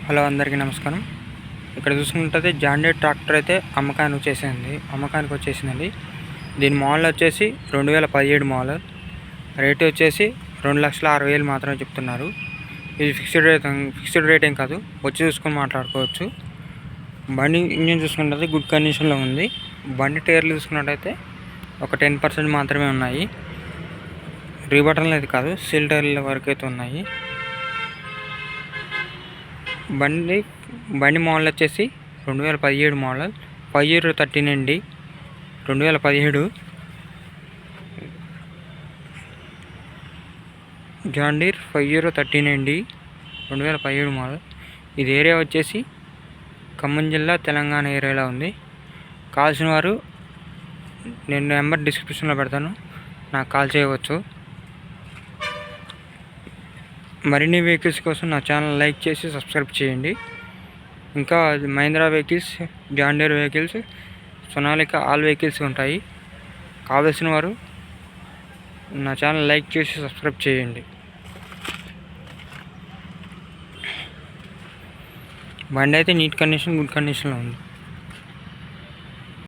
Hello అందరికీ నమస్కారం. ఇక్కడ చూసుకుంటే జాన్ డీర్ ట్రాక్టర్ అయితే అమ్మకానికి వచ్చేసిందండి. దీని మోడల్ వచ్చేసి 2017 మోడల్. రేట్ వచ్చేసి 2,60,000 మాత్రమే చెప్తున్నారు. ఇది ఫిక్స్డ్ రేట్ ఏం కాదు, వచ్చి చూసుకొని మాట్లాడుకోవచ్చు. బండి ఇంజిన్ చూసుకుంటే గుడ్ కండిషన్లో ఉంది. బండి టైర్లు చూసుకున్నట్టయితే ఒక 10% మాత్రమే ఉన్నాయి. రీబటన్లు అయితే కాదు, సీల్ టైర్ల వరకు అయితే ఉన్నాయి. బండి మోడల్ వచ్చేసి 2017 మోడల్ 5013 అండి. 2017 జాన్ డీర్ 5013 అండి. 2017 మోడల్. ఇది ఏరియా వచ్చేసి ఖమ్మం జిల్లా, తెలంగాణ ఏరియాలో ఉంది. కావాల్సిన వారు నేను నెంబర్ డిస్క్రిప్షన్లో పెడతాను, నాకు కాల్ చేయవచ్చు. మరిన్ని వెహికల్స్ కోసం నా ఛానల్ లైక్ చేసి సబ్స్క్రైబ్ చేయండి. ఇంకా Mahindra vehicles, John Deere vehicles, Sonalika all vehicles ఉంటాయి. కావలసిన వారు నా ఛానల్ లైక్ చేసి సబ్స్క్రైబ్ చేయండి. బండి అయితే నీట్ కండిషన్, గుడ్ కండిషన్లో ఉంది.